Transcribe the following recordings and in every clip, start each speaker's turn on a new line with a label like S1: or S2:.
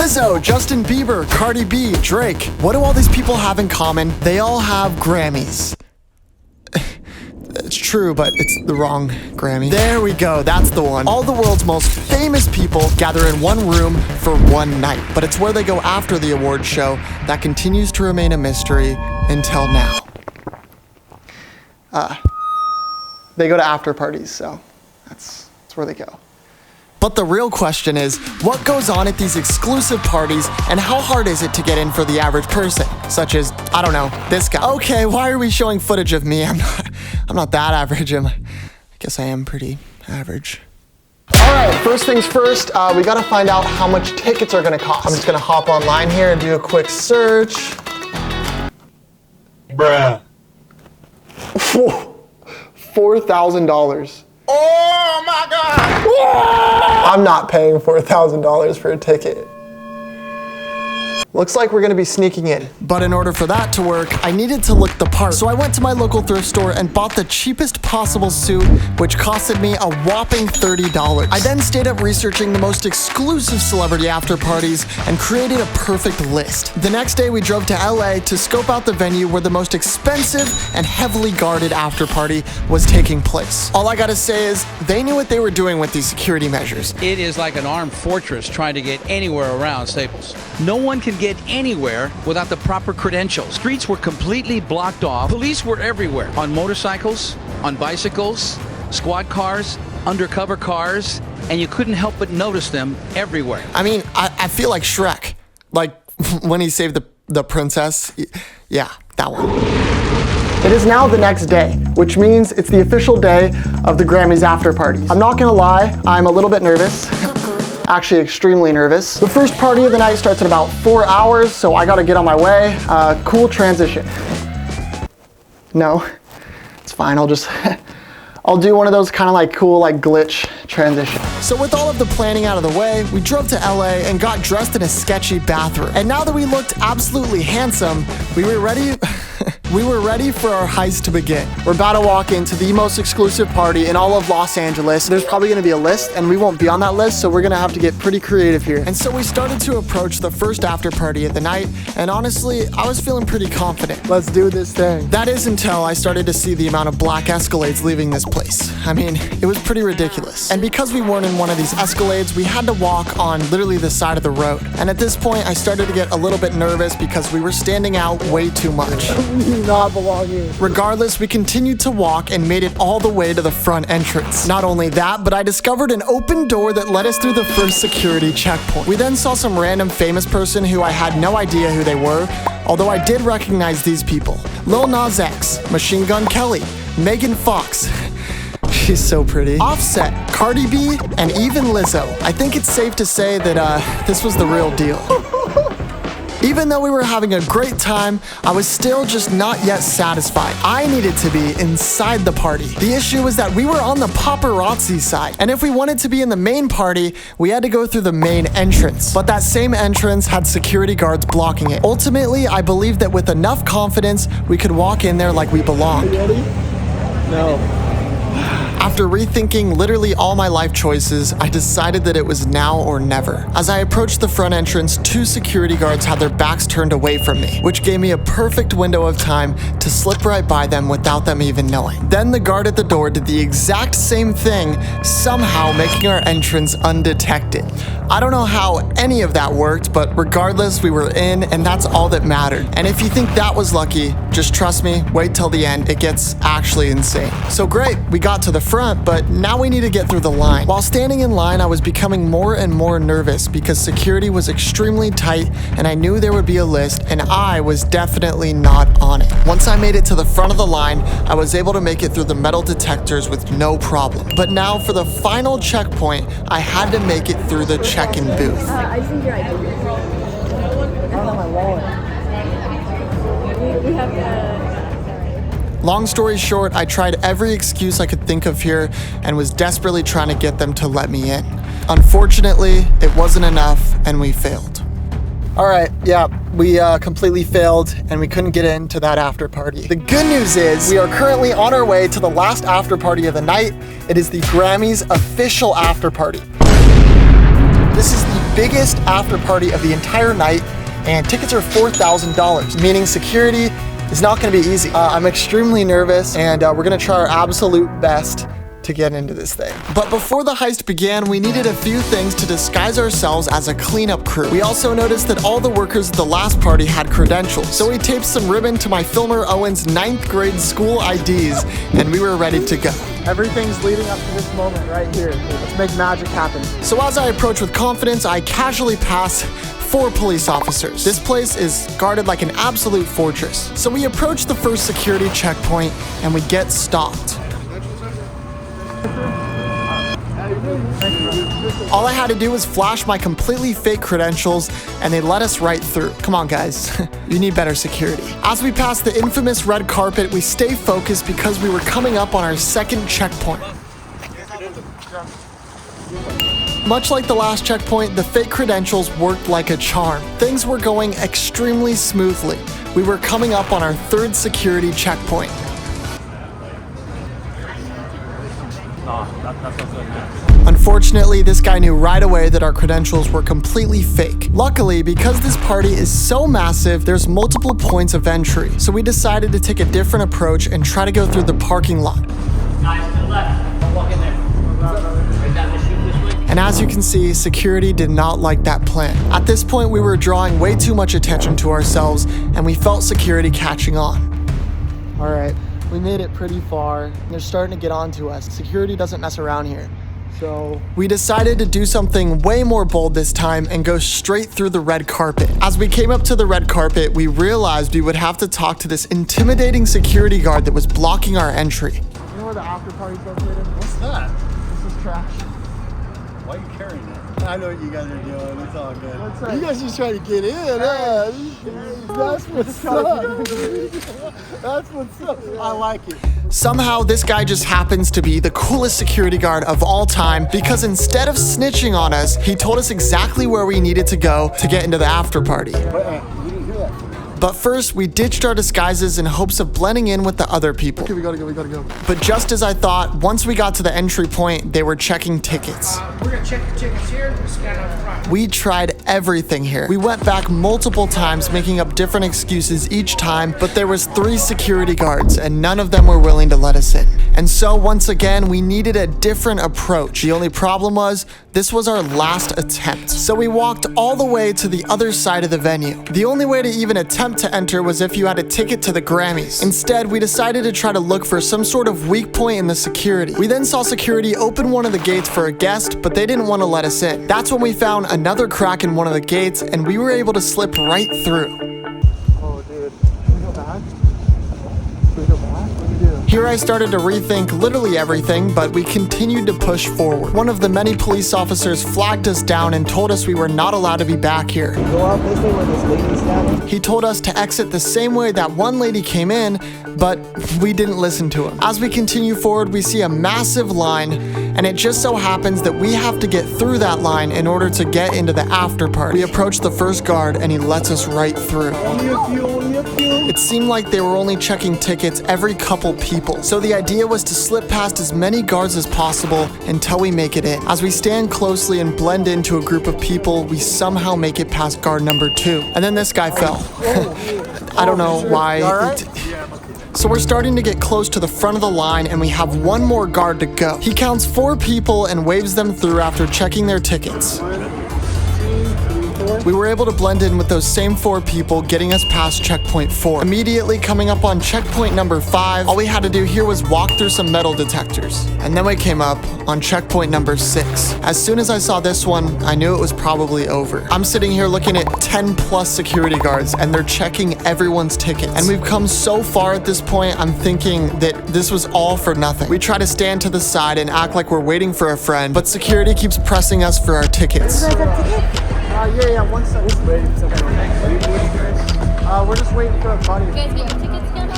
S1: Lizzo, Justin Bieber, Cardi B, Drake. What do all these people have in common? They all have Grammys. It's true, but it's the wrong Grammy. There we go, that's the one. All the world's most famous people gather in one room for one night, but it's where they go after the award show that continues to remain a mystery until now. They go to after parties, so that's where they go. But the real question is, what goes on at these exclusive parties, and how hard is it to get in for the average person? Such as, I don't know, this guy. Okay, why are we showing footage of me? I'm not that average. I guess I am pretty average. All right, first things first, we gotta find out how much tickets are gonna cost. I'm just gonna hop online here and do a quick search.
S2: Bruh.
S1: $4,000.
S2: Oh my God!
S1: I'm not paying $4,000 for a ticket. Looks like we're gonna be sneaking in. But in order for that to work, I needed to look the part. So I went to my local thrift store and bought the cheapest possible suit, which costed me a whopping $30. I then stayed up researching the most exclusive celebrity after parties and created a perfect list. The next day we drove to LA to scope out the venue where the most expensive and heavily guarded after party was taking place. All I gotta say is, they knew what they were doing with these security measures.
S3: It is like an armed fortress trying to get anywhere around Staples. No one can get anywhere without the proper credentials. Streets were completely blocked off. Police were everywhere, on motorcycles, on bicycles, squad cars, undercover cars, and you couldn't help but notice them everywhere.
S1: I mean, I feel like Shrek. Like, when he saved the princess. Yeah, that one. It is now the next day, which means it's the official day of the Grammys after party. I'm not gonna lie, I'm a little bit nervous. Actually extremely nervous. The first party of the night starts in about 4 hours, so I gotta get on my way. Cool transition. No, it's fine, I'll do one of those kind of like cool like glitch transition. So with all of the planning out of the way, we drove to LA and got dressed in a sketchy bathroom. And now that we looked absolutely handsome, we were ready for our heist to begin. We're about to walk into the most exclusive party in all of Los Angeles. There's probably gonna be a list and we won't be on that list, so we're gonna have to get pretty creative here. And so we started to approach the first after party of the night, and honestly, I was feeling pretty confident. Let's do this thing. That is until I started to see the amount of black Escalades leaving this place. I mean, it was pretty ridiculous. And because we weren't in one of these Escalades, we had to walk on literally the side of the road. And at this point, I started to get a little bit nervous because we were standing out way too much. Not belong here. Regardless, we continued to walk and made it all the way to the front entrance. Not only that, but I discovered an open door that led us through the first security checkpoint. We then saw some random famous person who I had no idea who they were, although I did recognize these people. Lil Nas X, Machine Gun Kelly, Megan Fox. She's so pretty. Offset, Cardi B, and even Lizzo. I think it's safe to say that this was the real deal. Even though we were having a great time, I was still just not yet satisfied. I needed to be inside the party. The issue was that we were on the paparazzi side, and if we wanted to be in the main party, we had to go through the main entrance. But that same entrance had security guards blocking it. Ultimately, I believed that with enough confidence, we could walk in there like we belonged. You ready? No. After rethinking literally all my life choices, I decided that it was now or never. As I approached the front entrance, 2 security guards had their backs turned away from me, which gave me a perfect window of time to slip right by them without them even knowing. Then the guard at the door did the exact same thing, somehow making our entrance undetected. I don't know how any of that worked, but regardless, we were in, and that's all that mattered. And if you think that was lucky, just trust me, wait till the end, it gets actually insane. So great, we got to the front, but now we need to get through the line. While standing in line, I was becoming more and more nervous because security was extremely tight and I knew there would be a list, and I was definitely not on it. Once I made it to the front of the line, I was able to make it through the metal detectors with no problem. But now for the final checkpoint, I had to make it through the check-in booth.
S4: I just need your ID. I don't have my wallet. We have
S1: Long story short, I tried every excuse I could think of here and was desperately trying to get them to let me in. Unfortunately, it wasn't enough and we failed. All right, yeah, we completely failed and we couldn't get into that after party. The good news is we are currently on our way to the last after party of the night. It is the Grammys official after party. This is the biggest after party of the entire night, and tickets are $4,000, meaning security is not gonna be easy. I'm extremely nervous, and we're gonna try our absolute best to get into this thing. But before the heist began, we needed a few things to disguise ourselves as a cleanup crew. We also noticed that all the workers at the last party had credentials. So we taped some ribbon to my filmer Owen's 9th grade school IDs, and we were ready to go. Everything's leading up to this moment right here. Let's make magic happen. So as I approach with confidence, I casually pass 4 police officers. This place is guarded like an absolute fortress. So we approach the first security checkpoint and we get stopped. All I had to do was flash my completely fake credentials and they let us right through. Come on guys, you need better security. As we pass the infamous red carpet, we stay focused because we were coming up on our second checkpoint. Much like the last checkpoint, the fake credentials worked like a charm. Things were going extremely smoothly. We were coming up on our third security checkpoint. Unfortunately, this guy knew right away that our credentials were completely fake. Luckily, because this party is so massive, there's multiple points of entry. So we decided to take a different approach and try to go through the parking lot.
S5: Guys to the left, walk in there. Right down the chute this way.
S1: And as you can see, security did not like that plan. At this point, we were drawing way too much attention to ourselves, and we felt security catching on. All right, we made it pretty far. They're starting to get onto us. Security doesn't mess around here. So we decided to do something way more bold this time and go straight through the red carpet. As we came up to the red carpet, we realized we would have to talk to this intimidating security guard that was blocking our entry. You know where the after party's located?
S2: What's that?
S1: This is trash.
S2: Why are you carrying that? I know what you guys are doing. It's all good.
S1: What's that?
S2: You guys just trying to get in, huh? That's what's up. That's what's up. I like it.
S1: Somehow, this guy just happens to be the coolest security guard of all time because instead of snitching on us, he told us exactly where we needed to go to get into the after party.
S2: We didn't hear that.
S1: But first, we ditched our disguises in hopes of blending in with the other people.
S2: Okay, we gotta go.
S1: But just as I thought, once we got to the entry point, they were checking tickets.
S6: We're gonna check the tickets here and scan up front.
S1: We tried everything here. We went back multiple times, making up different excuses each time, but there was 3 security guards, and none of them were willing to let us in. And so once again, we needed a different approach. The only problem was, this was our last attempt. So we walked all the way to the other side of the venue. The only way to even attempt to enter was if you had a ticket to the Grammys. Instead, we decided to try to look for some sort of weak point in the security. We then saw security open one of the gates for a guest, but they didn't want to let us in. That's when we found another crack in one of the gates, and we were able to slip right through.
S2: Oh, dude. Can we go back? Can we go back? What do you do?
S1: Here I started to rethink literally everything, but we continued to push forward. One of the many police officers flagged us down and told us we were not allowed to be back here.
S2: Go out this way where this lady's standing.
S1: He told us to exit the same way that one lady came in, but we didn't listen to him. As we continue forward, we see a massive line, and it just so happens that we have to get through that line in order to get into the after party. We approach the first guard, and he lets us right through. It seemed like they were only checking tickets every couple people, so the idea was to slip past as many guards as possible until we make it in. As we stand closely and blend into a group of people, we somehow make it past guard number 2. And then this guy fell. I don't know why. So we're starting to get close to the front of the line, and we have one more guard to go. He counts 4 people and waves them through after checking their tickets. We were able to blend in with those same 4 people, getting us past checkpoint 4. Immediately coming up on checkpoint number 5, all we had to do here was walk through some metal detectors. And then we came up on checkpoint number 6. As soon as I saw this one, I knew it was probably over. I'm sitting here looking at 10 plus security guards, and they're checking everyone's tickets. And we've come so far at this point, I'm thinking that this was all for nothing. We try to stand to the side and act like we're waiting for a friend, but security keeps pressing us for our tickets.
S2: Yeah, 1 second.
S1: We're just waiting for a buddy.
S4: You guys get your tickets scanned?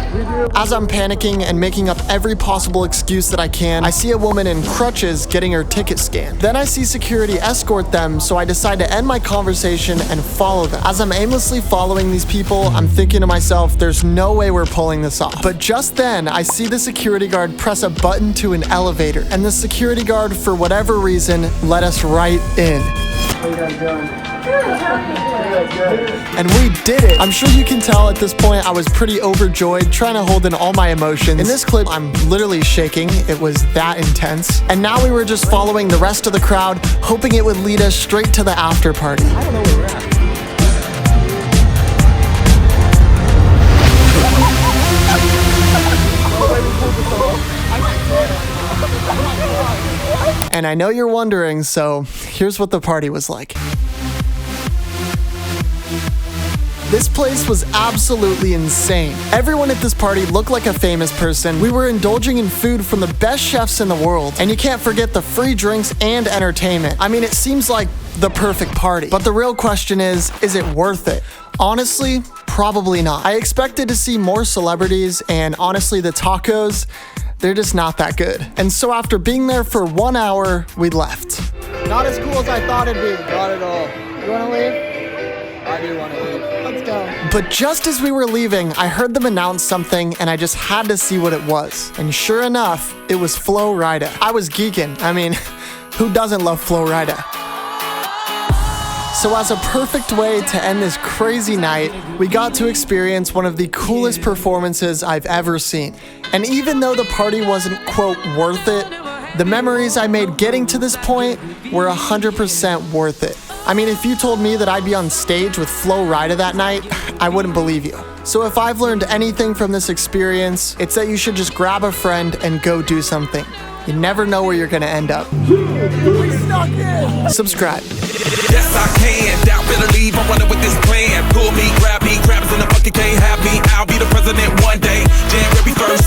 S1: As I'm panicking and making up every possible excuse that I can, I see a woman in crutches getting her ticket scanned. Then I see security escort them, so I decide to end my conversation and follow them. As I'm aimlessly following these people, I'm thinking to myself, there's no way we're pulling this off. But just then, I see the security guard press a button to an elevator, and the security guard, for whatever reason, let us right in.
S2: How you guys doing?
S1: And we did it! I'm sure you can tell at this point I was pretty overjoyed, trying to hold in all my emotions. In this clip, I'm literally shaking. It was that intense. And now we were just following the rest of the crowd, hoping it would lead us straight to the after party.
S2: I don't know where we're at.
S1: And I know you're wondering, so here's what the party was like. This place was absolutely insane. Everyone at this party looked like a famous person. We were indulging in food from the best chefs in the world. And you can't forget the free drinks and entertainment. I mean, it seems like the perfect party. But the real question is it worth it? Honestly, probably not. I expected to see more celebrities, and honestly, the tacos, they're just not that good. And so after being there for 1 hour, we left.
S2: Not as cool as I thought it'd be.
S6: Not at all.
S2: You wanna leave?
S6: I do want to leave.
S2: Let's go.
S1: But just as we were leaving, I heard them announce something, and I just had to see what it was. And sure enough, it was Flo Rida. I was geeking. I mean, who doesn't love Flo Rida? So as a perfect way to end this crazy night, we got to experience one of the coolest performances I've ever seen. And even though the party wasn't, quote, worth it, the memories I made getting to this point were 100% worth it. I mean, if you told me that I'd be on stage with Flo Rida that night, I wouldn't believe you. So if I've learned anything from this experience, it's that you should just grab a friend and go do something. You never know where you're gonna end up.
S2: We snuck in!
S1: Subscribe.
S7: Yes, I can. Doubt, better leave. I'm running with this plan. Pull me, grab me, crabs in the bucket can't have me. I'll be the president one day. January 1st.